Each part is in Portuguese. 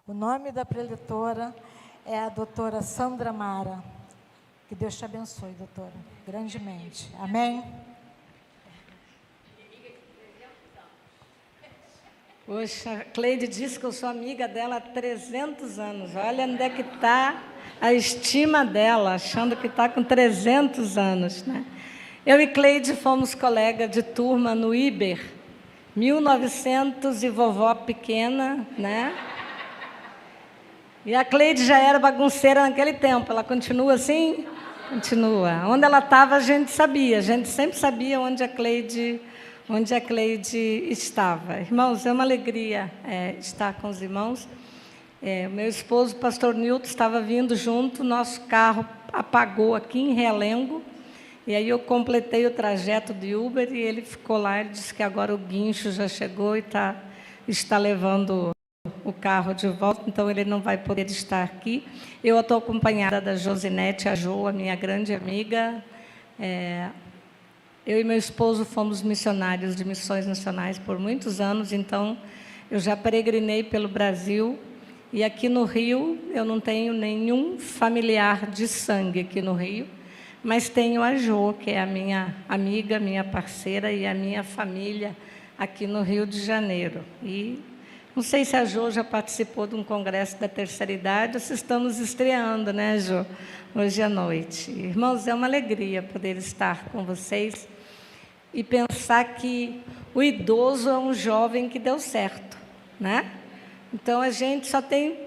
O nome da preletora é a doutora Sandra Mara. Que Deus te abençoe, doutora, grandemente. Amém? Poxa, a Cleide disse que eu sou amiga dela há 300 anos. Olha onde é que está a estima dela, achando que está com 300 anos, né? Eu e Cleide fomos colegas de turma no Iber, 1900 e vovó pequena, né? E a Cleide já era bagunceira naquele tempo. Ela continua assim? Continua. Onde ela estava, a gente sabia. A gente sempre sabia onde a Cleide estava. Irmãos, é uma alegria estar com os irmãos. O meu esposo, o pastor Nilton, estava vindo junto. Nosso carro apagou aqui em Realengo. E aí eu completei o trajeto de Uber e ele ficou lá. Ele disse que agora o guincho já chegou e está levando o carro de volta, então ele não vai poder estar aqui. Eu estou acompanhada da Josinete, a Jo, a minha grande amiga. Eu e meu esposo fomos missionários de missões nacionais por muitos anos, então eu já peregrinei pelo Brasil. E aqui no Rio, eu não tenho nenhum familiar de sangue aqui no Rio, mas tenho a Jo, que é a minha amiga, minha parceira e a minha família aqui no Rio de Janeiro. E não sei se a Jo já participou de um congresso da terceira idade, ou se estamos estreando, né, Jo? Hoje à noite. Irmãos, é uma alegria poder estar com vocês e pensar que o idoso é um jovem que deu certo, né? Então, a gente só tem...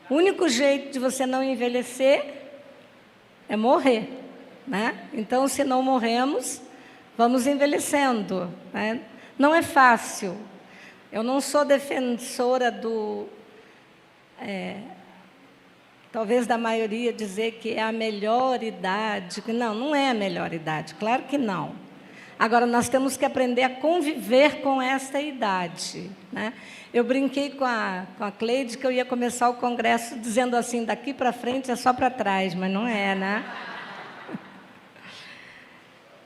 O único jeito de você não envelhecer é morrer, né? Então, se não morremos, vamos envelhecendo, né? Não é fácil. Eu não sou defensora talvez da maioria dizer que é a melhor idade. Não, não é a melhor idade, claro que não. Agora, nós temos que aprender a conviver com esta idade, né? Eu brinquei com a Cleide que eu ia começar o congresso dizendo assim, daqui para frente é só para trás, mas não é, né?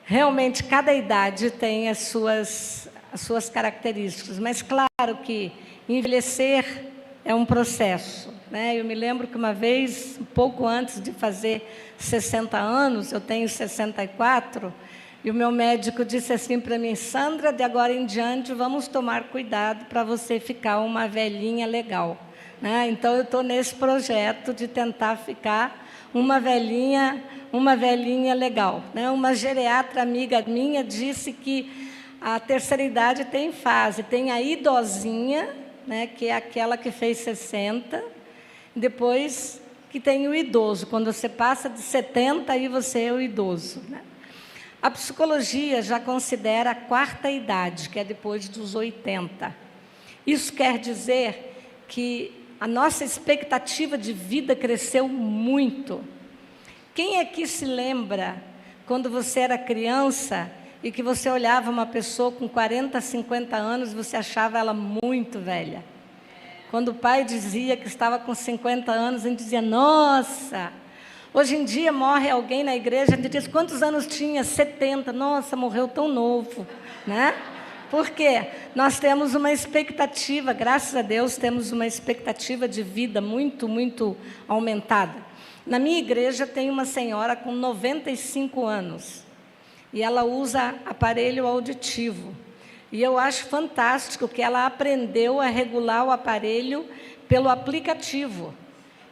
Realmente, cada idade tem as suas características, mas claro que envelhecer é um processo, né? Eu me lembro que uma vez, um pouco antes de fazer 60 anos, eu tenho 64, e o meu médico disse assim para mim, Sandra, de agora em diante, vamos tomar cuidado para você ficar uma velhinha legal, né? Então, eu estou nesse projeto de tentar ficar uma velhinha legal, né? Uma geriatra amiga minha disse que a terceira idade tem fase, tem a idosinha, né, que é aquela que fez 60, depois que tem o idoso, quando você passa de 70, aí você é o idoso, né? A psicologia já considera a quarta idade, que é depois dos 80. Isso quer dizer que a nossa expectativa de vida cresceu muito. Quem aqui se lembra, quando você era criança, e que você olhava uma pessoa com 40, 50 anos, você achava ela muito velha? Quando o pai dizia que estava com 50 anos, a gente dizia, nossa! Hoje em dia morre alguém na igreja, a gente diz, quantos anos tinha? 70. Nossa, morreu tão novo, né? Por quê? Nós temos uma expectativa, graças a Deus, temos uma expectativa de vida muito, muito aumentada. Na minha igreja tem uma senhora com 95 anos e ela usa aparelho auditivo. E eu acho fantástico que ela aprendeu a regular o aparelho pelo aplicativo.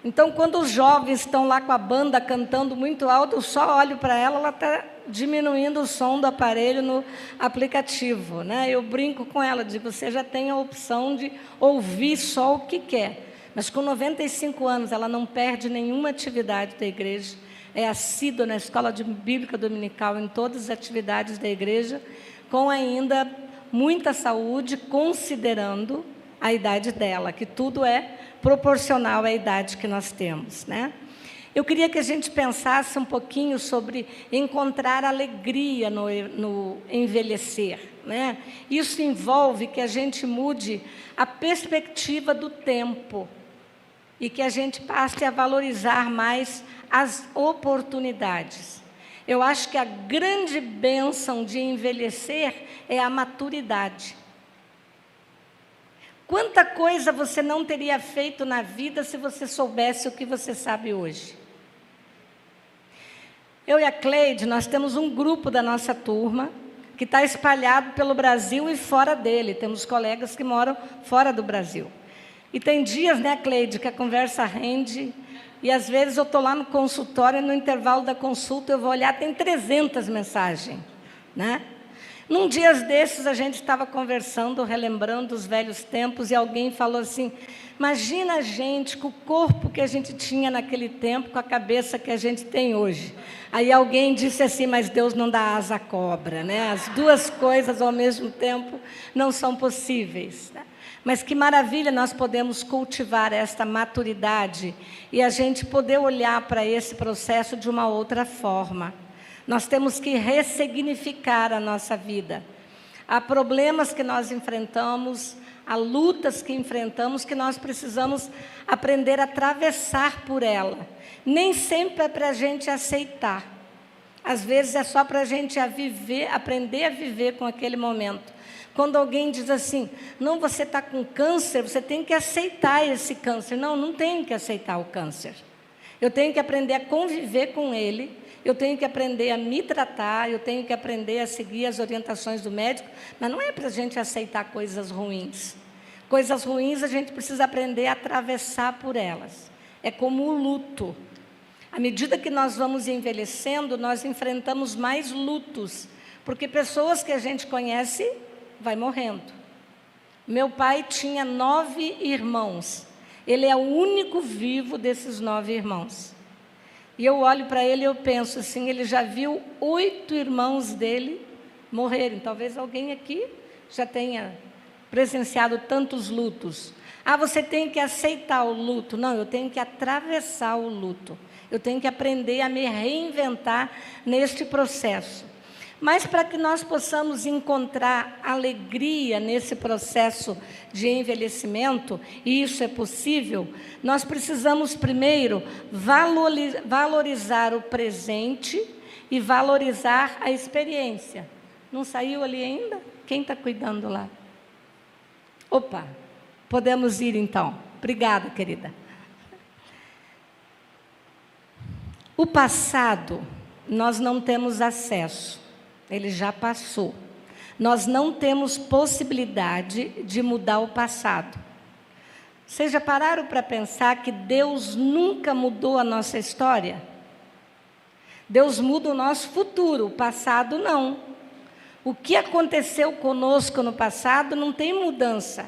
Então, quando os jovens estão lá com a banda cantando muito alto, eu só olho para ela, ela está diminuindo o som do aparelho no aplicativo, né? Eu brinco com ela, digo, você já tem a opção de ouvir só o que quer. Mas com 95 anos, ela não perde nenhuma atividade da igreja, é assídua na escola bíblica dominical, em todas as atividades da igreja, com ainda muita saúde, considerando a idade dela, que tudo é proporcional à idade que nós temos, né? Eu queria que a gente pensasse um pouquinho sobre encontrar alegria no envelhecer, né? Isso envolve que a gente mude a perspectiva do tempo e que a gente passe a valorizar mais as oportunidades. Eu acho que a grande bênção de envelhecer é a maturidade. Quanta coisa você não teria feito na vida se você soubesse o que você sabe hoje? Eu e a Cleide, nós temos um grupo da nossa turma que está espalhado pelo Brasil e fora dele. Temos colegas que moram fora do Brasil. E tem dias, né, Cleide, que a conversa rende, e às vezes eu estou lá no consultório, e no intervalo da consulta eu vou olhar, tem 300 mensagens, né? Num dia desses, a gente estava conversando, relembrando os velhos tempos, e alguém falou assim, imagina a gente com o corpo que a gente tinha naquele tempo, com a cabeça que a gente tem hoje. Aí alguém disse assim, mas Deus não dá asa à cobra, né? As duas coisas ao mesmo tempo não são possíveis, né? Mas que maravilha nós podemos cultivar esta maturidade e a gente poder olhar para esse processo de uma outra forma. Nós temos que ressignificar a nossa vida. Há problemas que nós enfrentamos, há lutas que enfrentamos que nós precisamos aprender a atravessar por ela. Nem sempre é para a gente aceitar. Às vezes é só para a gente aprender a viver com aquele momento. Quando alguém diz assim, não, você está com câncer, você tem que aceitar esse câncer. Não, não tenho que aceitar o câncer. Eu tenho que aprender a conviver com ele, eu tenho que aprender a me tratar, eu tenho que aprender a seguir as orientações do médico, mas não é para a gente aceitar coisas ruins. Coisas ruins a gente precisa aprender a atravessar por elas. É como o luto. À medida que nós vamos envelhecendo, nós enfrentamos mais lutos, porque pessoas que a gente conhece vai morrendo. Meu pai tinha 9 irmãos. Ele é o único vivo desses 9 irmãos. E eu olho para ele e eu penso assim, ele já viu 8 irmãos dele morrerem. Talvez alguém aqui já tenha presenciado tantos lutos. Ah, você tem que aceitar o luto. Não, eu tenho que atravessar o luto. Eu tenho que aprender a me reinventar neste processo. Mas para que nós possamos encontrar alegria nesse processo de envelhecimento, e isso é possível, nós precisamos primeiro valorizar o presente e valorizar a experiência. Não saiu ali ainda? Quem está cuidando lá? Opa, podemos ir então. Obrigada, querida. O passado, nós não temos acesso. Ele já passou. Nós não temos possibilidade de mudar o passado. Vocês já pararam para pensar que Deus nunca mudou a nossa história? Deus muda o nosso futuro, o passado não. O que aconteceu conosco no passado não tem mudança.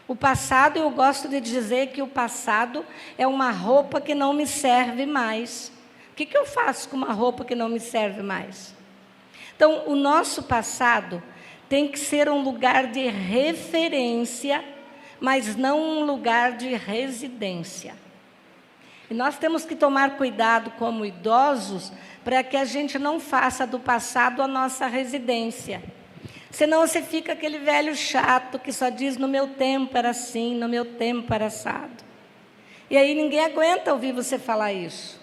O passado, eu gosto de dizer que o passado é uma roupa que não me serve mais. O que eu faço com uma roupa que não me serve mais? Então, o nosso passado tem que ser um lugar de referência, mas não um lugar de residência. E nós temos que tomar cuidado como idosos para que a gente não faça do passado a nossa residência. Senão você fica aquele velho chato que só diz, no meu tempo era assim, no meu tempo era assado. E aí ninguém aguenta ouvir você falar isso.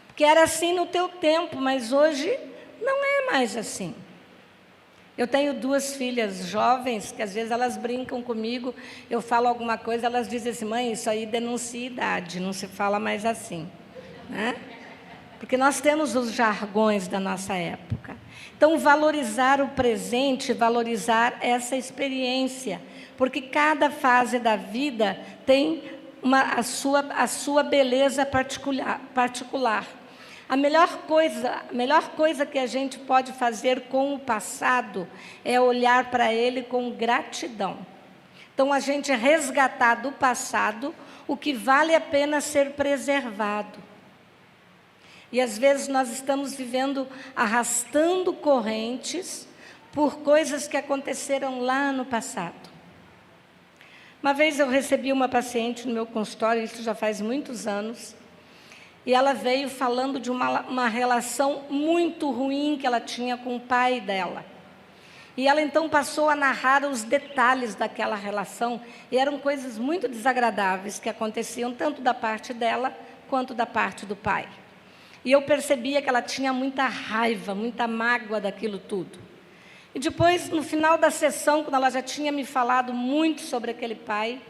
Porque era assim no teu tempo, mas hoje não é mais assim. Eu tenho 2 filhas jovens, que às vezes elas brincam comigo, eu falo alguma coisa, elas dizem assim, mãe, isso aí denuncia idade, não se fala mais assim, né? Porque nós temos os jargões da nossa época. Então, valorizar o presente, valorizar essa experiência, porque cada fase da vida tem a sua beleza particular. A melhor coisa que a gente pode fazer com o passado é olhar para ele com gratidão. Então, a gente resgatar do passado o que vale a pena ser preservado. E, às vezes, nós estamos vivendo, arrastando correntes por coisas que aconteceram lá no passado. Uma vez eu recebi uma paciente no meu consultório, isso já faz muitos anos, e ela veio falando de uma relação muito ruim que ela tinha com o pai dela. E ela então passou a narrar os detalhes daquela relação, e eram coisas muito desagradáveis que aconteciam tanto da parte dela quanto da parte do pai. E eu percebia que ela tinha muita raiva, muita mágoa daquilo tudo. E depois, no final da sessão, quando ela já tinha me falado muito sobre aquele pai,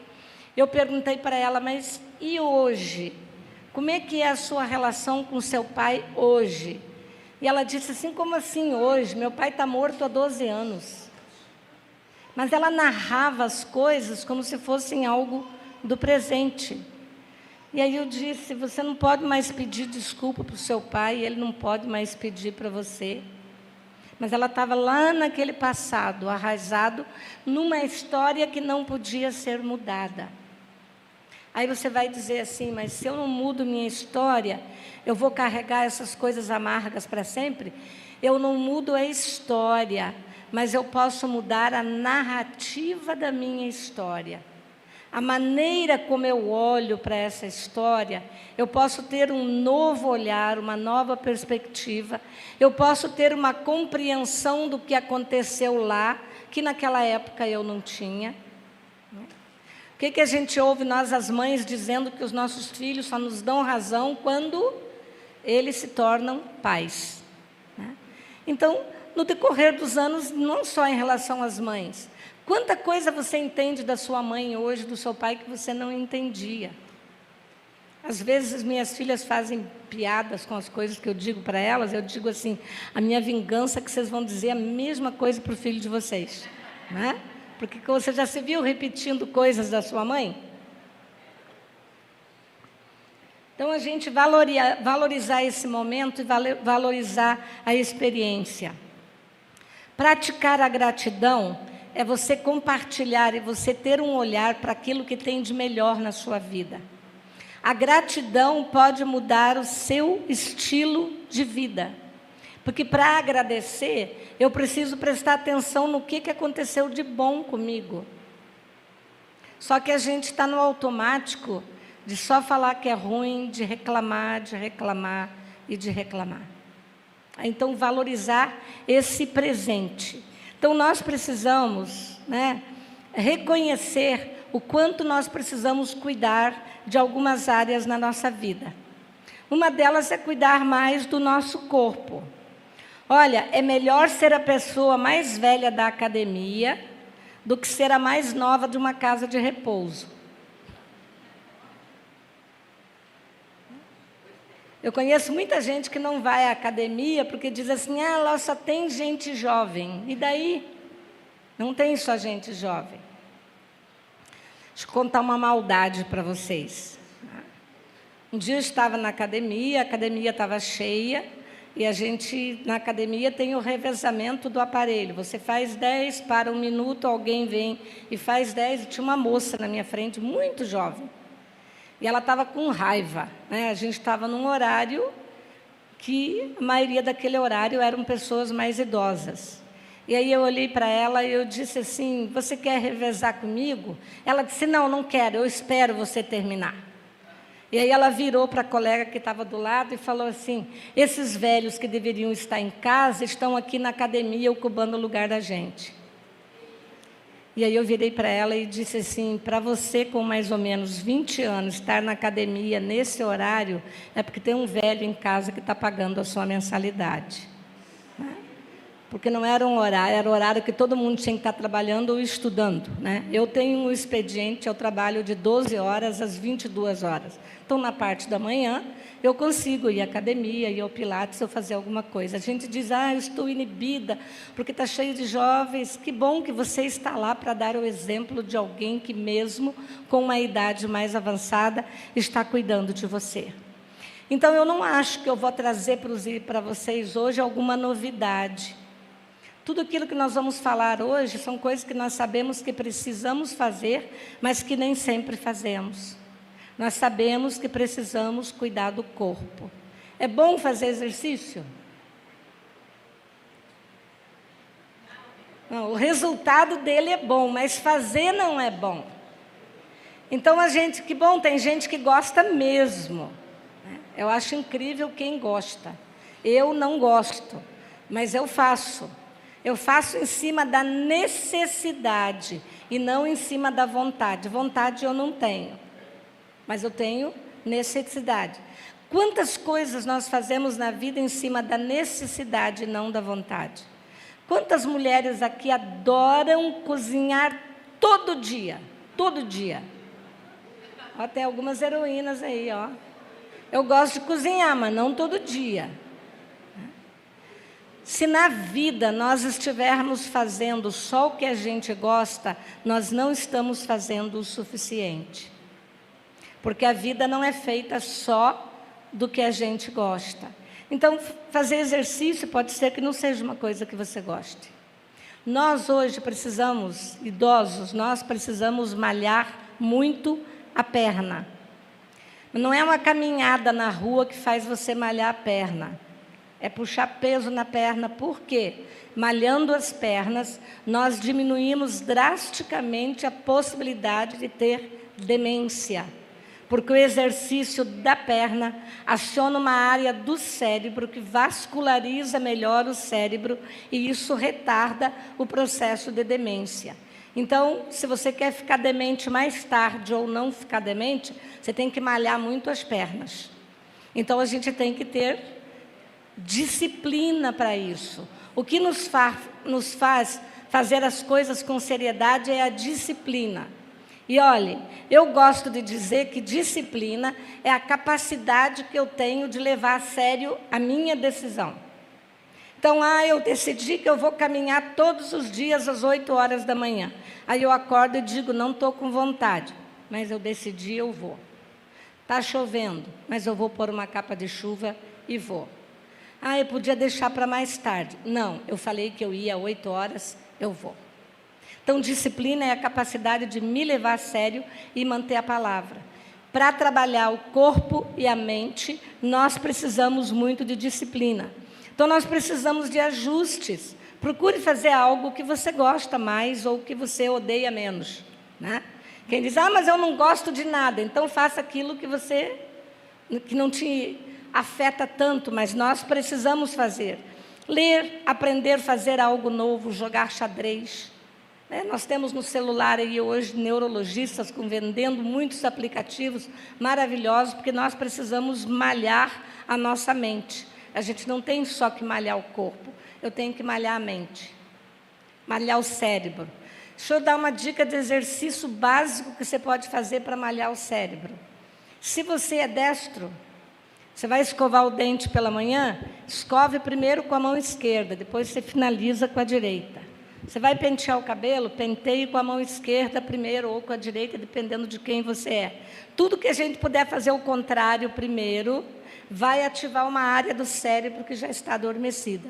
eu perguntei para ela, mas e hoje? Como é que é a sua relação com seu pai hoje? E ela disse assim, como assim hoje? Meu pai está morto há 12 anos. Mas ela narrava as coisas como se fossem algo do presente. E aí eu disse, você não pode mais pedir desculpa para o seu pai, ele não pode mais pedir para você. Mas ela estava lá naquele passado, arraizado, numa história que não podia ser mudada. Aí você vai dizer assim, mas se eu não mudo minha história, eu vou carregar essas coisas amargas para sempre? Eu não mudo a história, mas eu posso mudar a narrativa da minha história. A maneira como eu olho para essa história, eu posso ter um novo olhar, uma nova perspectiva, eu posso ter uma compreensão do que aconteceu lá, que naquela época eu não tinha. O que a gente ouve, nós as mães, dizendo que os nossos filhos só nos dão razão quando eles se tornam pais, né? Então, no decorrer dos anos, não só em relação às mães, quanta coisa você entende da sua mãe hoje, do seu pai, que você não entendia. Às vezes, minhas filhas fazem piadas com as coisas que eu digo para elas, eu digo assim, a minha vingança é que vocês vão dizer a mesma coisa para o filho de vocês, né? Porque você já se viu repetindo coisas da sua mãe? Então, a gente valorizar esse momento e valorizar a experiência. Praticar a gratidão é você compartilhar e você ter um olhar para aquilo que tem de melhor na sua vida. A gratidão pode mudar o seu estilo de vida. Porque para agradecer, eu preciso prestar atenção no que aconteceu de bom comigo. Só que a gente está no automático de só falar que é ruim, de reclamar e de reclamar. Então, valorizar esse presente. Então, nós precisamos, né, reconhecer o quanto nós precisamos cuidar de algumas áreas na nossa vida. Uma delas é cuidar mais do nosso corpo. Olha, é melhor ser a pessoa mais velha da academia do que ser a mais nova de uma casa de repouso. Eu conheço muita gente que não vai à academia porque diz assim, lá só tem gente jovem. E daí? Não tem só gente jovem. Deixa eu contar uma maldade para vocês. Um dia eu estava na academia, a academia estava cheia, e a gente, na academia, tem o revezamento do aparelho. Você faz 10, para 1 minuto, alguém vem e faz 10. E tinha uma moça na minha frente, muito jovem. E ela estava com raiva, né? A gente estava num horário que a maioria daquele horário eram pessoas mais idosas. E aí eu olhei para ela e eu disse assim, você quer revezar comigo? Ela disse, não, não quero, eu espero você terminar. E aí ela virou para a colega que estava do lado e falou assim, esses velhos que deveriam estar em casa estão aqui na academia ocupando o lugar da gente. E aí eu virei para ela e disse assim, para você com mais ou menos 20 anos estar na academia nesse horário, é porque tem um velho em casa que está pagando a sua mensalidade. Né? Porque não era um horário, era o horário que todo mundo tinha que estar trabalhando ou estudando, né? Eu tenho um expediente, eu trabalho de 12 horas às 22 horas. Então, na parte da manhã, eu consigo ir à academia, ir ao Pilates, ou fazer alguma coisa. A gente diz, eu estou inibida, porque está cheio de jovens. Que bom que você está lá para dar o exemplo de alguém que, mesmo com uma idade mais avançada, está cuidando de você. Então, eu não acho que eu vou trazer para vocês hoje alguma novidade. Tudo aquilo que nós vamos falar hoje são coisas que nós sabemos que precisamos fazer, mas que nem sempre fazemos. Nós sabemos que precisamos cuidar do corpo. É bom fazer exercício? Não, o resultado dele é bom, mas fazer não é bom. Então, que bom, tem gente que gosta mesmo. Eu acho incrível quem gosta. Eu não gosto, mas eu faço. Eu faço em cima da necessidade e não em cima da vontade. Vontade eu não tenho, mas eu tenho necessidade. Quantas coisas nós fazemos na vida em cima da necessidade e não da vontade? Quantas mulheres aqui adoram cozinhar todo dia? Todo dia. Ó, tem algumas heroínas aí, ó. Eu gosto de cozinhar, mas não todo dia. Se na vida nós estivermos fazendo só o que a gente gosta, nós não estamos fazendo o suficiente. Porque a vida não é feita só do que a gente gosta. Então, fazer exercício pode ser que não seja uma coisa que você goste. Nós hoje precisamos, idosos, nós precisamos malhar muito a perna. Não é uma caminhada na rua que faz você malhar a perna. É puxar peso na perna. Por quê? Malhando as pernas, nós diminuímos drasticamente a possibilidade de ter demência. Porque o exercício da perna aciona uma área do cérebro que vasculariza melhor o cérebro e isso retarda o processo de demência. Então, se você quer ficar demente mais tarde ou não ficar demente, você tem que malhar muito as pernas. Então, a gente tem que ter disciplina para isso. O que nos faz fazer as coisas com seriedade é a disciplina. E olhe, eu gosto de dizer que disciplina é a capacidade que eu tenho de levar a sério a minha decisão. Então, eu decidi que eu vou caminhar todos os dias às 8 horas da manhã. Aí eu acordo e digo, não estou com vontade, mas eu decidi, eu vou. Está chovendo, mas eu vou pôr uma capa de chuva e vou. Eu podia deixar para mais tarde. Não, eu falei que eu ia às 8 horas, eu vou. Então, disciplina é a capacidade de me levar a sério e manter a palavra. Para trabalhar o corpo e a mente, nós precisamos muito de disciplina. Então, nós precisamos de ajustes. Procure fazer algo que você gosta mais ou que você odeia menos, né? Quem diz, mas eu não gosto de nada, então faça aquilo que não te afeta tanto, mas nós precisamos fazer. Ler, aprender a fazer algo novo, jogar xadrez. Nós temos no celular aí hoje neurologistas vendendo muitos aplicativos maravilhosos, porque nós precisamos malhar a nossa mente. A gente não tem só que malhar o corpo, eu tenho que malhar a mente, malhar o cérebro. Deixa eu dar uma dica de exercício básico que você pode fazer para malhar o cérebro. Se você é destro, você vai escovar o dente pela manhã, escove primeiro com a mão esquerda, depois você finaliza com a direita. Você vai pentear o cabelo, penteie com a mão esquerda primeiro ou com a direita, dependendo de quem você é. Tudo que a gente puder fazer o contrário primeiro, vai ativar uma área do cérebro que já está adormecida.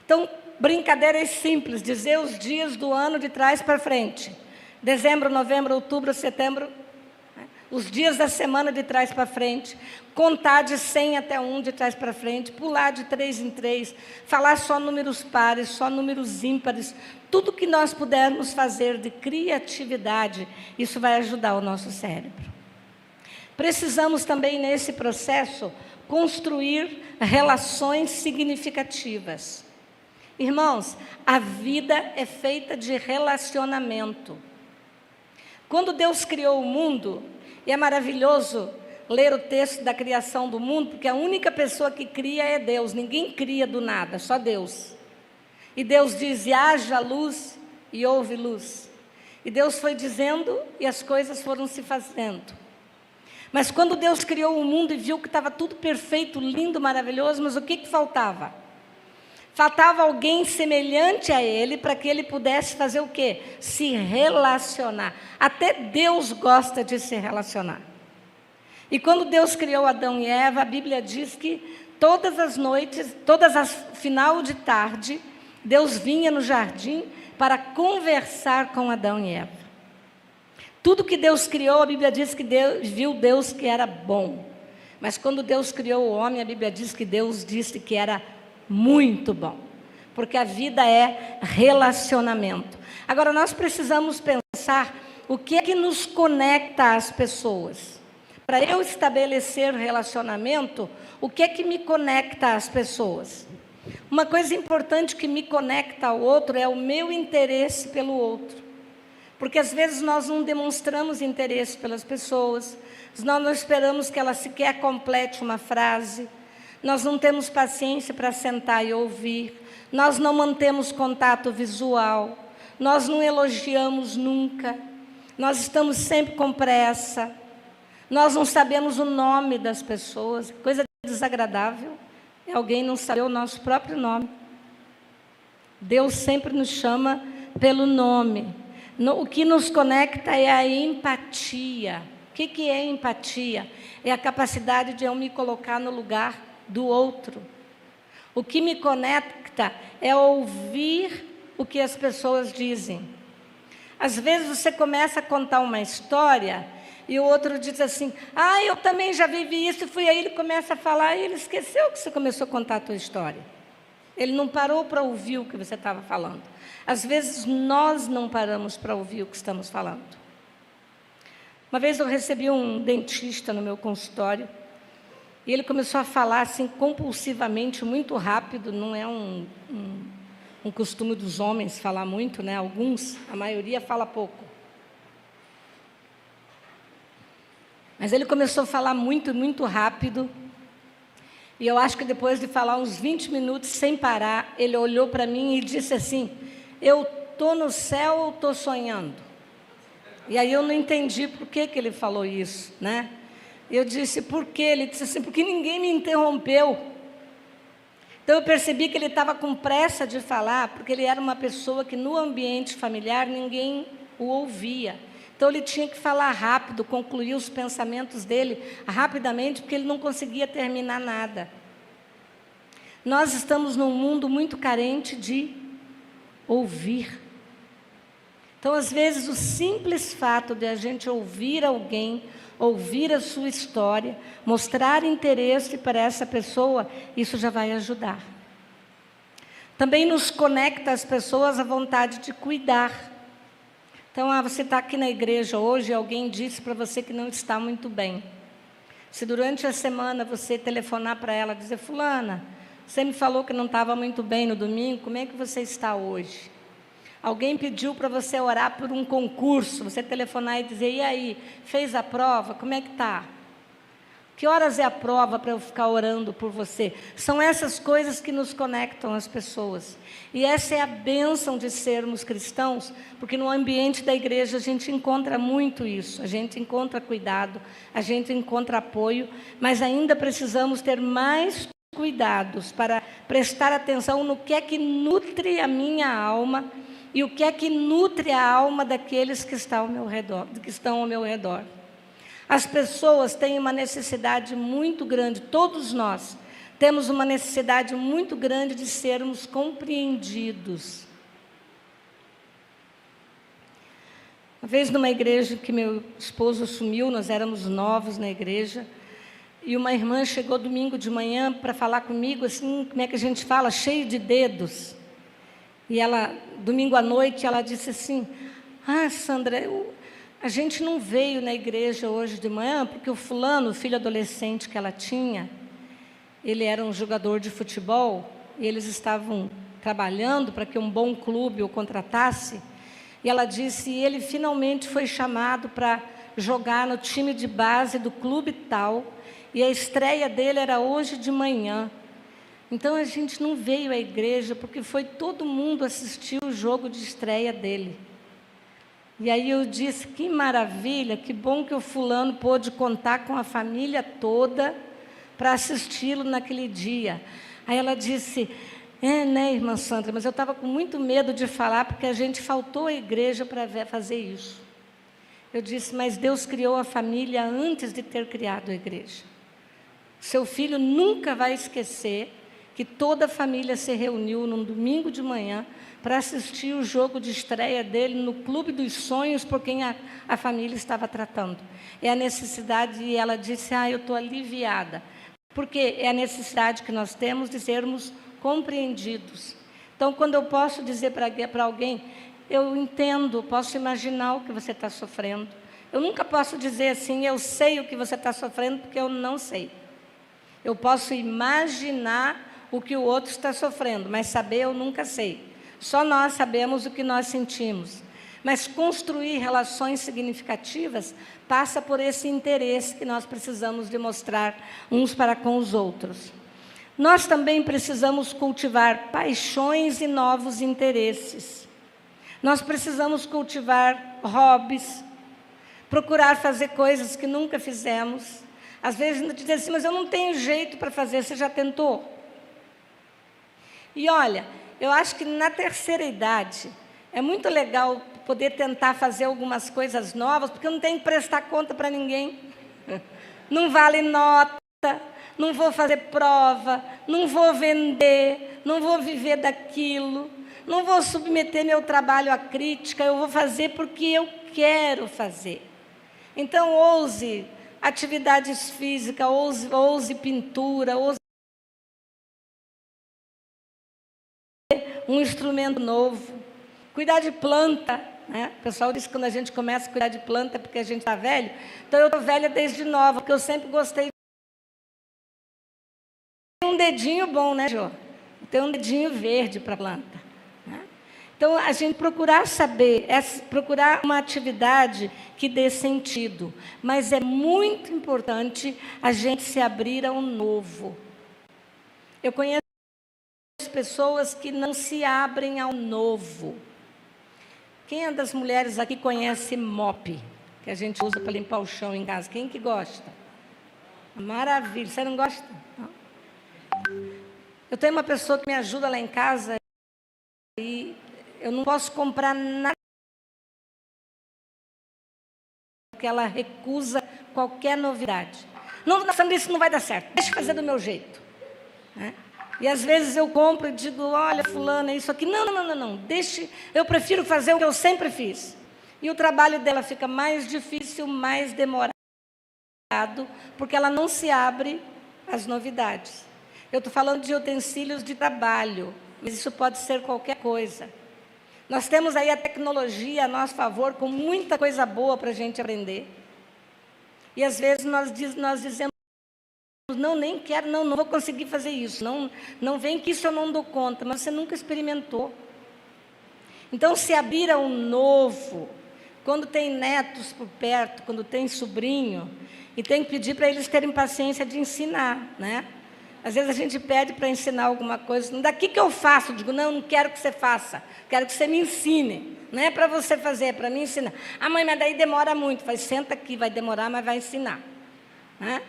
Então, brincadeiras simples, dizer os dias do ano de trás para frente. Dezembro, novembro, outubro, setembro, os dias da semana de trás para frente, contar de 100 até 1 de trás para frente, pular de 3 em 3, falar só números pares, só números ímpares, tudo que nós pudermos fazer de criatividade, isso vai ajudar o nosso cérebro. Precisamos também, nesse processo, construir relações significativas. Irmãos, a vida é feita de relacionamento. Quando Deus criou o mundo, e é maravilhoso ler o texto da criação do mundo, porque a única pessoa que cria é Deus, ninguém cria do nada, só Deus. E Deus diz, haja luz, e houve luz. E Deus foi dizendo, e as coisas foram se fazendo. Mas quando Deus criou o mundo e viu que estava tudo perfeito, lindo, maravilhoso, mas o que faltava? Faltava alguém semelhante a ele para que ele pudesse fazer o quê? Se relacionar. Até Deus gosta de se relacionar. E quando Deus criou Adão e Eva, a Bíblia diz que todas as noites, final de tarde, Deus vinha no jardim para conversar com Adão e Eva. Tudo que Deus criou, a Bíblia diz que viu Deus que era bom. Mas quando Deus criou o homem, a Bíblia diz que Deus disse que era muito bom, porque a vida é relacionamento. Agora, nós precisamos pensar o que é que nos conecta às pessoas. Para eu estabelecer relacionamento, o que é que me conecta às pessoas? Uma coisa importante que me conecta ao outro é o meu interesse pelo outro. Porque às vezes nós não demonstramos interesse pelas pessoas, nós não esperamos que ela sequer complete uma frase. nós não temos paciência para sentar e ouvir, nós não mantemos contato visual, nós não elogiamos nunca, nós estamos sempre com pressa, nós não sabemos o nome das pessoas. Coisa desagradável é alguém não saber o nosso próprio nome. Deus sempre nos chama pelo nome. O que nos conecta é a empatia. O que é empatia? É a capacidade de eu me colocar no lugar do outro. O que me conecta é ouvir o que as pessoas dizem. Às vezes você começa a contar uma história e o outro diz assim, eu também já vivi isso, e fui aí, ele começa a falar e ele esqueceu que você começou a contar a tua história. Ele não parou para ouvir o que você estava falando. Às vezes nós não paramos para ouvir o que estamos falando. Uma vez eu recebi um dentista no meu consultório e ele começou a falar assim compulsivamente, muito rápido. Não é um costume dos homens falar muito, né? Alguns, a maioria fala pouco. Mas ele começou a falar muito, muito rápido. E eu acho que depois de falar uns 20 minutos sem parar, ele olhou para mim e disse assim, eu estou no céu ou estou sonhando? E aí eu não entendi por que ele falou isso, né? Eu disse, por quê? Ele disse assim, porque ninguém me interrompeu. Então eu percebi que ele estava com pressa de falar, porque ele era uma pessoa que no ambiente familiar ninguém o ouvia. Então ele tinha que falar rápido, concluir os pensamentos dele rapidamente, porque ele não conseguia terminar nada. Nós estamos num mundo muito carente de ouvir. Então, às vezes, o simples fato de a gente ouvir alguém, ouvir a sua história, mostrar interesse para essa pessoa, isso já vai ajudar. Também nos conecta as pessoas à vontade de cuidar. Então, você está aqui na igreja hoje e alguém disse para você que não está muito bem. Se durante a semana você telefonar para ela e dizer, fulana, você me falou que não estava muito bem no domingo, como é que você está hoje? Alguém pediu para você orar por um concurso, você telefonar e dizer, e aí, fez a prova? Como é que está? Que horas é a prova para eu ficar orando por você? São essas coisas que nos conectam às pessoas. E essa é a bênção de sermos cristãos, porque no ambiente da igreja a gente encontra muito isso. A gente encontra cuidado, a gente encontra apoio, mas ainda precisamos ter mais cuidados para prestar atenção no que é que nutre a minha alma e o que é que nutre a alma daqueles que estão ao meu redor. As pessoas têm uma necessidade muito grande, todos nós temos uma necessidade muito grande de sermos compreendidos. Uma vez numa igreja que meu esposo assumiu, nós éramos novos na igreja, e uma irmã chegou domingo de manhã para falar comigo, assim, como é que a gente fala? Cheio de dedos. E ela, domingo à noite, ela disse assim, Sandra, a gente não veio na igreja hoje de manhã, porque o fulano, o filho adolescente que ela tinha, ele era um jogador de futebol, e eles estavam trabalhando para que um bom clube o contratasse, e ela disse, ele finalmente foi chamado para jogar no time de base do clube tal, e a estreia dele era hoje de manhã. Então a gente não veio à igreja, porque foi todo mundo assistir o jogo de estreia dele. E aí eu disse, que maravilha, que bom que o fulano pôde contar com a família toda para assisti-lo naquele dia. Aí ela disse, né, irmã Sandra, mas eu estava com muito medo de falar, porque a gente faltou à igreja para fazer isso. Eu disse, mas Deus criou a família antes de ter criado a igreja. Seu filho nunca vai esquecer que toda a família se reuniu num domingo de manhã para assistir o jogo de estreia dele no Clube dos Sonhos, por quem a família estava tratando. É a necessidade, e ela disse, eu estou aliviada, porque é a necessidade que nós temos de sermos compreendidos. Então, quando eu posso dizer para alguém, eu entendo, posso imaginar o que você está sofrendo. Eu nunca posso dizer assim, eu sei o que você está sofrendo, porque eu não sei. Eu posso imaginar o que o outro está sofrendo, mas saber eu nunca sei. Só nós sabemos o que nós sentimos. Mas construir relações significativas passa por esse interesse que nós precisamos demonstrar uns para com os outros. Nós também precisamos cultivar paixões e novos interesses. Nós precisamos cultivar hobbies, procurar fazer coisas que nunca fizemos. Às vezes a gente diz assim, mas eu não tenho jeito para fazer, você já tentou? E olha, eu acho que na terceira idade é muito legal poder tentar fazer algumas coisas novas, porque eu não tenho que prestar conta para ninguém. Não vale nota, não vou fazer prova, não vou vender, não vou viver daquilo, não vou submeter meu trabalho à crítica, eu vou fazer porque eu quero fazer. Então, ouse atividades físicas, ouse pintura, ouse um instrumento novo, cuidar de planta, né? O pessoal diz que quando a gente começa a cuidar de planta é porque a gente está velho. Então, eu estou velha desde nova, porque eu sempre gostei. Tem um dedinho bom, né, Jô? Tem um dedinho verde para a planta. Né? Então, a gente procurar saber, procurar uma atividade que dê sentido. Mas é muito importante a gente se abrir ao novo. Eu conheço pessoas que não se abrem ao novo. Quem é das mulheres aqui conhece mop, que a gente usa para limpar o chão em casa? Quem que gosta? Maravilha. Você não gosta? Não? Eu tenho uma pessoa que me ajuda lá em casa e eu não posso comprar nada porque ela recusa qualquer novidade. Não, Sandra, isso não vai dar certo. Deixa eu fazer do meu jeito. Né? E às vezes eu compro e digo, olha, fulana, isso aqui. Não. Deixe, eu prefiro fazer o que eu sempre fiz. E o trabalho dela fica mais difícil, mais demorado, porque ela não se abre às novidades. Eu estou falando de utensílios de trabalho, mas isso pode ser qualquer coisa. Nós temos aí a tecnologia a nosso favor, com muita coisa boa para a gente aprender. E às vezes nós dizemos, não, nem quero, não vou conseguir fazer isso. Não vem que isso eu não dou conta, mas você nunca experimentou. Então, se abrir ao novo, quando tem netos por perto, quando tem sobrinho, e tem que pedir para eles terem paciência de ensinar, né? Às vezes a gente pede para ensinar alguma coisa, daqui que eu faço, eu digo, não quero que você faça, quero que você me ensine. Não é para você fazer, é para mim ensinar. Ah, mãe, mas daí demora muito. Vai, senta aqui, vai demorar, mas vai ensinar. Né?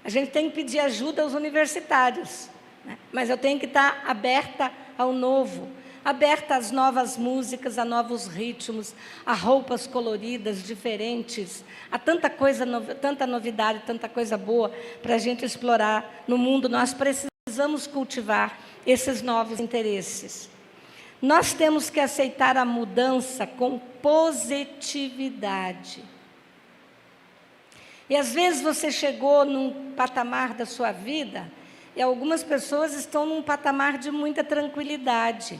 A gente tem que pedir ajuda aos universitários, né? Mas eu tenho que estar aberta ao novo, aberta às novas músicas, a novos ritmos, a roupas coloridas, diferentes, a tanta coisa, tanta novidade, tanta coisa boa para a gente explorar no mundo. Nós precisamos cultivar esses novos interesses. Nós temos que aceitar a mudança com positividade. E às vezes você chegou num patamar da sua vida e algumas pessoas estão num patamar de muita tranquilidade.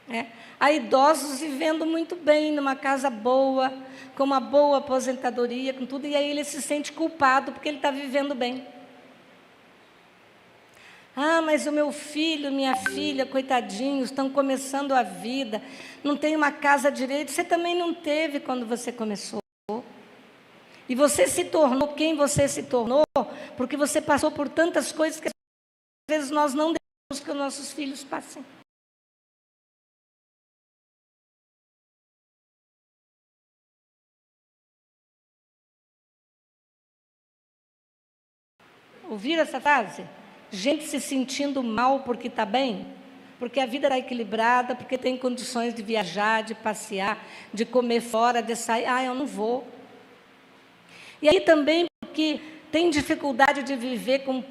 Né? Há idosos vivendo muito bem, numa casa boa, com uma boa aposentadoria, com tudo, e aí ele se sente culpado porque ele está vivendo bem. Ah, mas o meu filho, minha filha, coitadinhos, estão começando a vida, não tem uma casa direito. Você também não teve quando você começou. E você se tornou quem você se tornou, porque você passou por tantas coisas que às vezes nós não deixamos que os nossos filhos passem. Ouviram essa frase? Gente se sentindo mal porque está bem, porque a vida está equilibrada, porque tem condições de viajar, de passear, de comer fora, de sair. Ah, eu não vou. E aí também porque tem dificuldade de viver com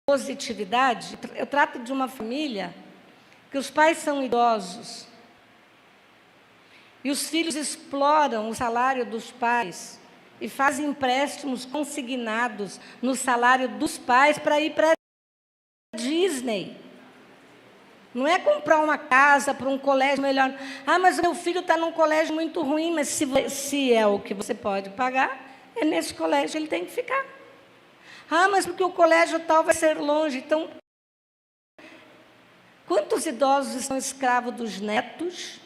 positividade. Eu trato de uma família que os pais são idosos e os filhos exploram o salário dos pais e fazem empréstimos consignados no salário dos pais para ir para a Disney. Não é comprar uma casa para um colégio melhor. Ah, mas o meu filho está num colégio muito ruim, mas se é o que você pode pagar, é nesse colégio ele tem que ficar. Ah, mas porque o colégio tal vai ser longe. Então, quantos idosos estão escravos dos netos?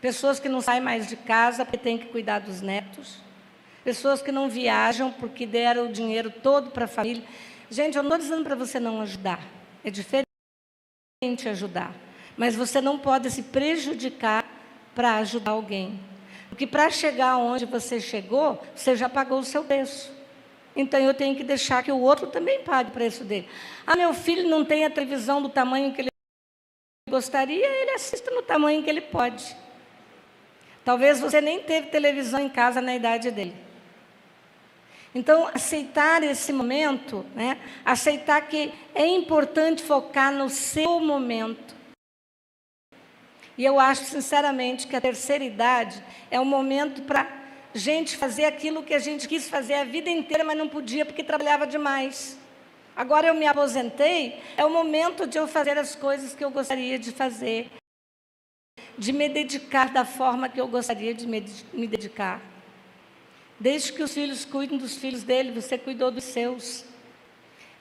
Pessoas que não saem mais de casa porque têm que cuidar dos netos. Pessoas que não viajam porque deram o dinheiro todo para a família. Gente, eu não estou dizendo para você não ajudar. É diferente ajudar. Mas você não pode se prejudicar para ajudar alguém. Porque para chegar onde você chegou, você já pagou o seu preço. Então eu tenho que deixar que o outro também pague o preço dele. Ah, meu filho não tem a televisão do tamanho que ele gostaria, ele assiste no tamanho que ele pode. Talvez você nem teve televisão em casa na idade dele. Então, aceitar esse momento, né? Aceitar que é importante focar no seu momento. E eu acho, sinceramente, que a terceira idade é um momento para a gente fazer aquilo que a gente quis fazer a vida inteira, mas não podia porque trabalhava demais. Agora eu me aposentei, é o momento de eu fazer as coisas que eu gostaria de fazer, de me dedicar da forma que eu gostaria de me dedicar. Desde que os filhos cuidem dos filhos dele, você cuidou dos seus.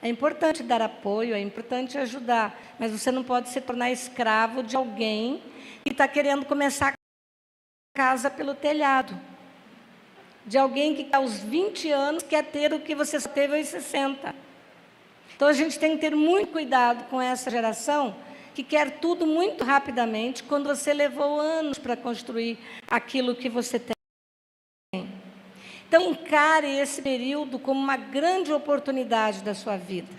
É importante dar apoio, é importante ajudar, mas você não pode se tornar escravo de alguém que está querendo começar a casa pelo telhado. De alguém que aos 20 anos quer ter o que você só teve aos 60. Então a gente tem que ter muito cuidado com essa geração que quer tudo muito rapidamente, quando você levou anos para construir aquilo que você tem. Então, encare esse período como uma grande oportunidade da sua vida.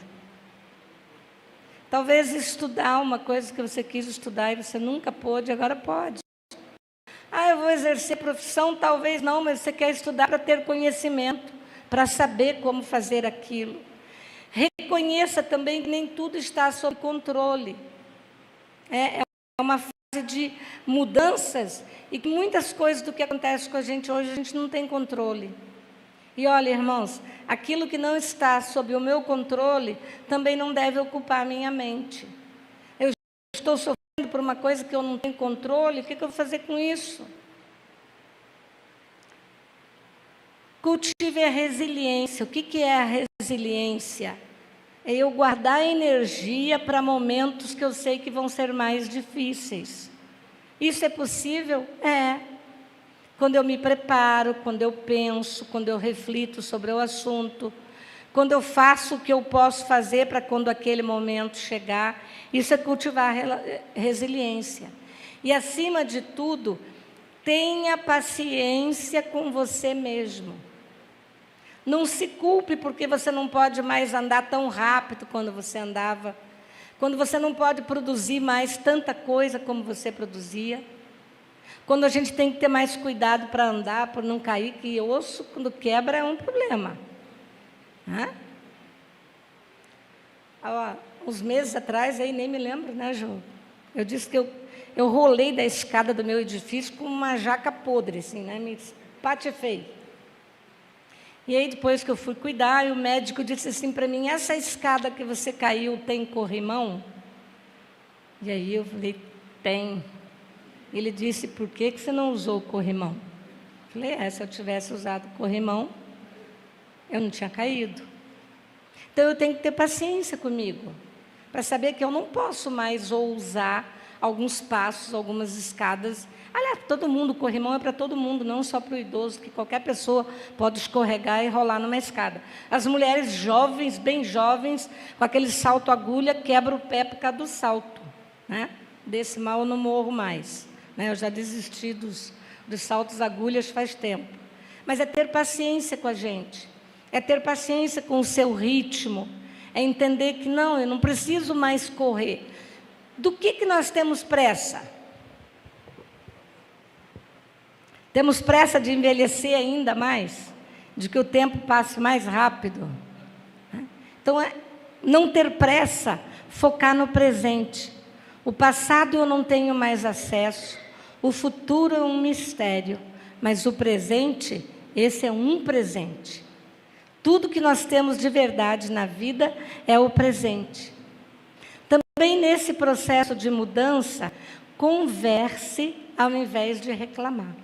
Talvez estudar uma coisa que você quis estudar e você nunca pôde, agora pode. Ah, eu vou exercer profissão? Talvez não, mas você quer estudar para ter conhecimento, para saber como fazer aquilo. Reconheça também que nem tudo está sob controle. É uma fase de mudanças e que muitas coisas do que acontece com a gente hoje, a gente não tem controle. E olha, irmãos, aquilo que não está sob o meu controle também não deve ocupar a minha mente. Eu estou sofrendo por uma coisa que eu não tenho controle, o que eu vou fazer com isso? Cultive a resiliência. O que é a resiliência? É eu guardar energia para momentos que eu sei que vão ser mais difíceis. Isso é possível? É. Quando eu me preparo, quando eu penso, quando eu reflito sobre o assunto, quando eu faço o que eu posso fazer para quando aquele momento chegar, isso é cultivar resiliência. E, acima de tudo, tenha paciência com você mesmo. Não se culpe porque você não pode mais andar tão rápido quando você andava, quando você não pode produzir mais tanta coisa como você produzia, quando a gente tem que ter mais cuidado para andar, por não cair, que osso, quando quebra, é um problema. Uns meses atrás, aí nem me lembro, né, Jô? Eu disse que eu rolei da escada do meu edifício com uma jaca podre, assim, né? Me patifei. E aí, depois que eu fui cuidar, o médico disse assim para mim, essa escada que você caiu tem corrimão? E aí eu falei, tem. Ele disse, por que você não usou o corrimão? Eu falei, se eu tivesse usado o corrimão, eu não tinha caído. Então, eu tenho que ter paciência comigo, para saber que eu não posso mais ousar alguns passos, algumas escadas. Aliás, todo mundo, o corrimão é para todo mundo, não só para o idoso, que qualquer pessoa pode escorregar e rolar numa escada. As mulheres jovens, bem jovens, com aquele salto agulha, quebram o pé por causa do salto. Né? Desse mal eu não morro mais. Né? Eu já desisti dos saltos agulhas faz tempo. Mas é ter paciência com a gente, é ter paciência com o seu ritmo, é entender que não, eu não preciso mais correr. Do que nós temos pressa? Temos pressa de envelhecer ainda mais? De que o tempo passe mais rápido? Então, não ter pressa, focar no presente. O passado eu não tenho mais acesso, o futuro é um mistério, mas o presente, esse é um presente. Tudo que nós temos de verdade na vida é o presente. Também nesse processo de mudança, converse ao invés de reclamar.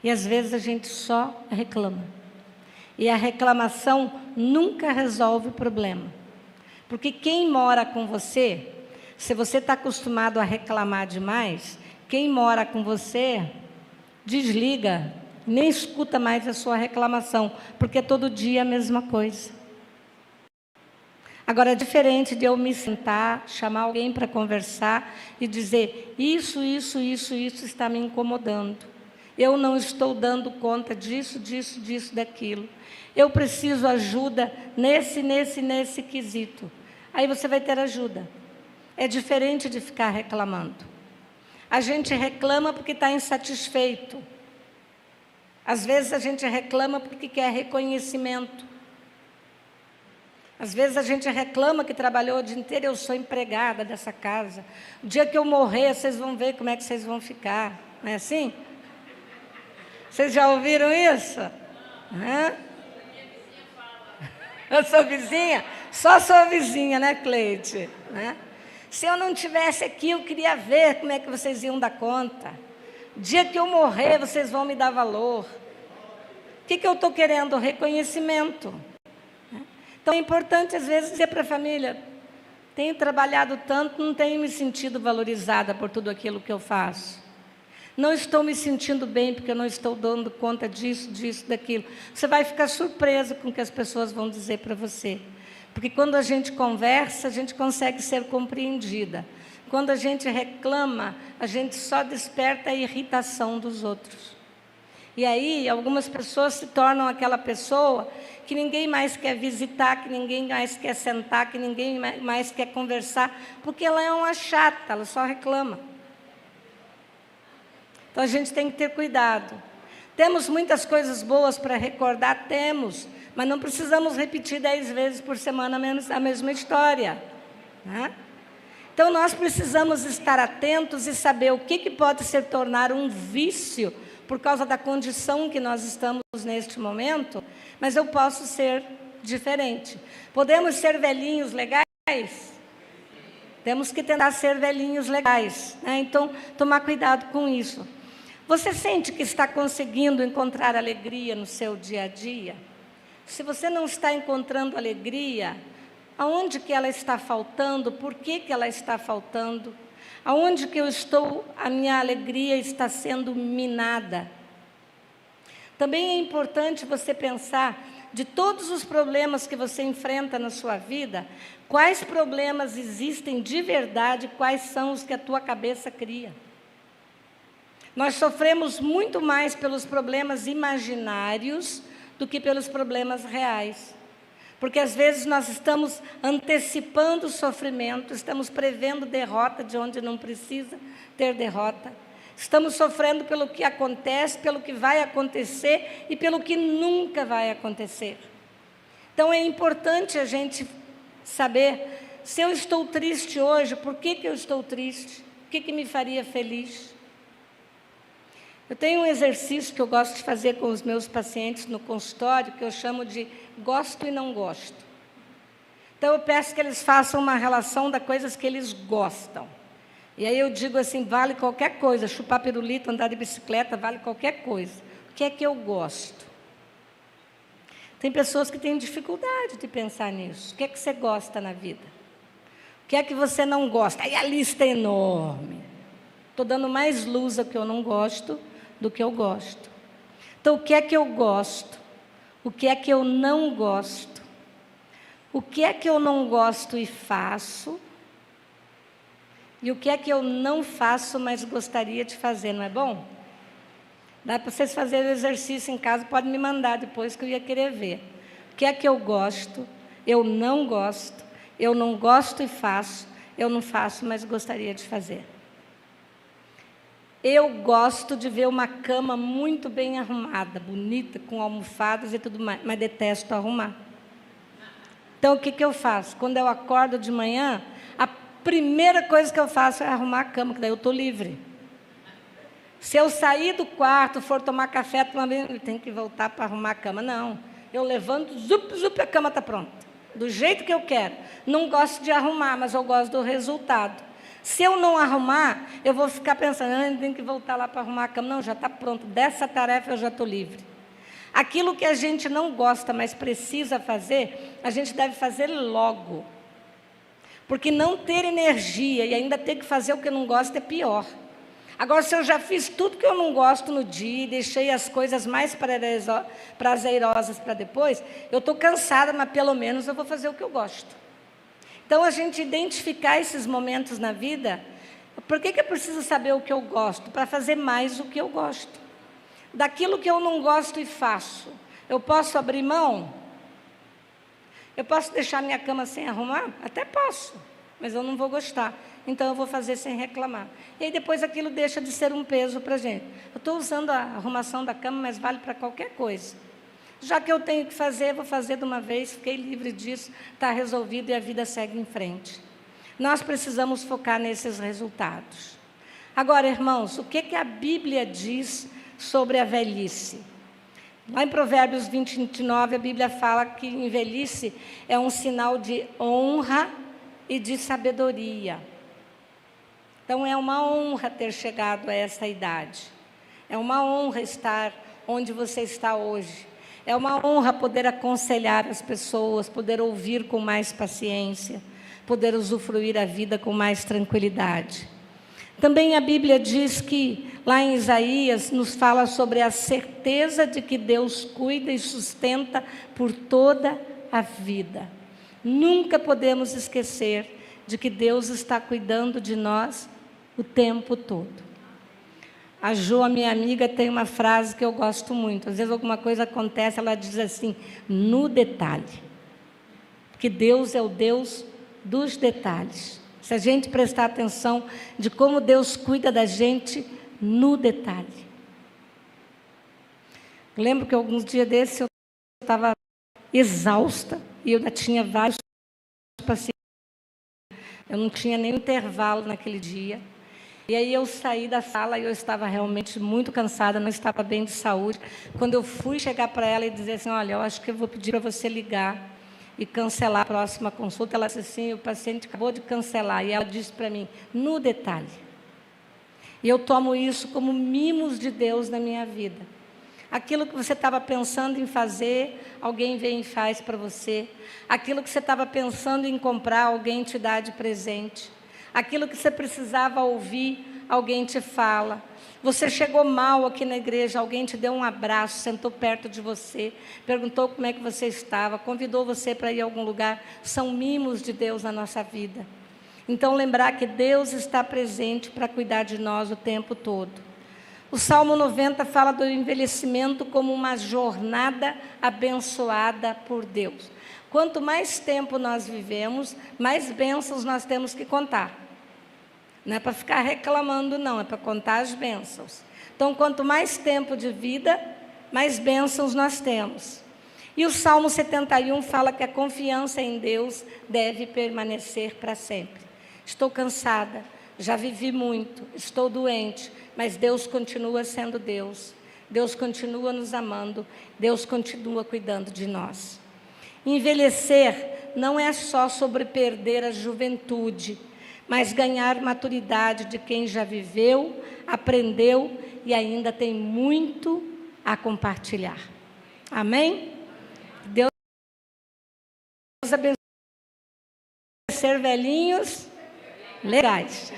E às vezes a gente só reclama. E a reclamação nunca resolve o problema. Porque quem mora com você, se você está acostumado a reclamar demais, quem mora com você, desliga, nem escuta mais a sua reclamação, porque todo dia é a mesma coisa. Agora, é diferente de eu me sentar, chamar alguém para conversar e dizer, isso está me incomodando. Eu não estou dando conta disso, daquilo. Eu preciso ajuda nesse quesito. Aí você vai ter ajuda. É diferente de ficar reclamando. A gente reclama porque está insatisfeito. Às vezes a gente reclama porque quer reconhecimento. Às vezes a gente reclama que trabalhou o dia inteiro, eu sou empregada dessa casa. O dia que eu morrer, vocês vão ver como é que vocês vão ficar. Não é assim? Vocês já ouviram isso? Hã? Eu sou vizinha? Só sou vizinha, né, Cleide? Né? Se eu não tivesse aqui, eu queria ver como é que vocês iam dar conta. O dia que eu morrer, vocês vão me dar valor. O que eu estou querendo? Reconhecimento. Então, é importante, às vezes, dizer para a família, tenho trabalhado tanto, não tenho me sentido valorizada por tudo aquilo que eu faço. Não estou me sentindo bem, porque eu não estou dando conta disso, daquilo. Você vai ficar surpresa com o que as pessoas vão dizer para você. Porque quando a gente conversa, a gente consegue ser compreendida. Quando a gente reclama, a gente só desperta a irritação dos outros. E aí, algumas pessoas se tornam aquela pessoa que ninguém mais quer visitar, que ninguém mais quer sentar, que ninguém mais quer conversar, porque ela é uma chata, ela só reclama. Então, a gente tem que ter cuidado. Temos muitas coisas boas para recordar? Temos, mas não precisamos repetir 10 vezes por semana a mesma história. Né? Então, nós precisamos estar atentos e saber o que pode se tornar um vício por causa da condição que nós estamos neste momento, mas eu posso ser diferente. Podemos ser velhinhos legais? Temos que tentar ser velhinhos legais. Né? Então, tomar cuidado com isso. Você sente que está conseguindo encontrar alegria no seu dia a dia? Se você não está encontrando alegria, aonde que ela está faltando? Por que ela está faltando? Aonde que eu estou, a minha alegria está sendo minada? Também é importante você pensar de todos os problemas que você enfrenta na sua vida, quais problemas existem de verdade, quais são os que a tua cabeça cria. Nós sofremos muito mais pelos problemas imaginários do que pelos problemas reais. Porque, às vezes, nós estamos antecipando o sofrimento, estamos prevendo derrota de onde não precisa ter derrota. Estamos sofrendo pelo que acontece, pelo que vai acontecer e pelo que nunca vai acontecer. Então, é importante a gente saber, se eu estou triste hoje, por que eu estou triste? O que me faria feliz? Eu tenho um exercício que eu gosto de fazer com os meus pacientes no consultório, que eu chamo de gosto e não gosto. Então, eu peço que eles façam uma relação das coisas que eles gostam. E aí eu digo assim, vale qualquer coisa, chupar pirulito, andar de bicicleta, vale qualquer coisa. O que é que eu gosto? Tem pessoas que têm dificuldade de pensar nisso. O que é que você gosta na vida? O que é que você não gosta? Aí a lista é enorme. Estou dando mais luz ao que eu não gosto do que eu gosto. Então, o que é que eu gosto? O que é que eu não gosto? O que é que eu não gosto e faço? E o que é que eu não faço, mas gostaria de fazer, não é bom? Dá para vocês fazerem o exercício em casa, pode me mandar depois que eu ia querer ver. O que é que eu gosto, eu não gosto e faço, eu não faço, mas gostaria de fazer. Eu gosto de ver uma cama muito bem arrumada, bonita, com almofadas e tudo mais, mas detesto arrumar. Então, o que eu faço? Quando eu acordo de manhã, a primeira coisa que eu faço é arrumar a cama, que daí eu estou livre. Se eu sair do quarto, for tomar café, eu tenho que voltar para arrumar a cama. Não, eu levanto, zup, a cama está pronta. Do jeito que eu quero. Não gosto de arrumar, mas eu gosto do resultado. Se eu não arrumar, eu vou ficar pensando, eu tenho que voltar lá para arrumar a cama. Não, já está pronto, dessa tarefa eu já estou livre. Aquilo que a gente não gosta, mas precisa fazer, a gente deve fazer logo. Porque não ter energia e ainda ter que fazer o que não gosta é pior. Agora, se eu já fiz tudo que eu não gosto no dia e deixei as coisas mais prazerosas para depois, eu estou cansada, mas pelo menos eu vou fazer o que eu gosto. Então, a gente identificar esses momentos na vida, por que eu preciso saber o que eu gosto? Para fazer mais o que eu gosto. Daquilo que eu não gosto e faço, eu posso abrir mão? Eu posso deixar minha cama sem arrumar? Até posso, mas eu não vou gostar. Então, eu vou fazer sem reclamar. E aí, depois, aquilo deixa de ser um peso para a gente. Eu estou usando a arrumação da cama, mas vale para qualquer coisa. Já que eu tenho que fazer, vou fazer de uma vez, fiquei livre disso, está resolvido e a vida segue em frente. Nós precisamos focar nesses resultados. Agora, irmãos, o que a Bíblia diz sobre a velhice? Lá em Provérbios 29, a Bíblia fala que em velhice é um sinal de honra e de sabedoria. Então, é uma honra ter chegado a essa idade. É uma honra estar onde você está hoje. É uma honra poder aconselhar as pessoas, poder ouvir com mais paciência, poder usufruir a vida com mais tranquilidade. Também a Bíblia diz que, lá em Isaías, nos fala sobre a certeza de que Deus cuida e sustenta por toda a vida. Nunca podemos esquecer de que Deus está cuidando de nós o tempo todo. A Jo, a minha amiga, tem uma frase que eu gosto muito. Às vezes alguma coisa acontece, ela diz assim, no detalhe. Porque Deus é o Deus dos detalhes. Se a gente prestar atenção de como Deus cuida da gente no detalhe. Lembro que alguns dias desses eu estava exausta e eu ainda tinha vários pacientes. Eu não tinha nem intervalo naquele dia. E aí eu saí da sala e eu estava realmente muito cansada, não estava bem de saúde. Quando eu fui chegar para ela e dizer assim, olha, eu acho que eu vou pedir para você ligar e cancelar a próxima consulta. Ela disse assim, o paciente acabou de cancelar. E ela disse para mim, no detalhe. E eu tomo isso como mimos de Deus na minha vida. Aquilo que você estava pensando em fazer, alguém vem e faz para você. Aquilo que você estava pensando em comprar, alguém te dá de presente. Aquilo que você precisava ouvir, alguém te fala. Você chegou mal aqui na igreja, alguém te deu um abraço, sentou perto de você, perguntou como é que você estava, convidou você para ir a algum lugar. São mimos de Deus na nossa vida. Então, lembrar que Deus está presente para cuidar de nós o tempo todo. O Salmo 90 fala do envelhecimento como uma jornada abençoada por Deus. Quanto mais tempo nós vivemos, mais bênçãos nós temos que contar. Não é para ficar reclamando, não, é para contar as bênçãos. Então, quanto mais tempo de vida, mais bênçãos nós temos. E o Salmo 71 fala que a confiança em Deus deve permanecer para sempre. Estou cansada, já vivi muito, estou doente, mas Deus continua sendo Deus. Deus continua nos amando, Deus continua cuidando de nós. Envelhecer não é só sobre perder a juventude, mas ganhar maturidade de quem já viveu, aprendeu e ainda tem muito a compartilhar. Amém? Deus abençoe. Ser velhinhos legais.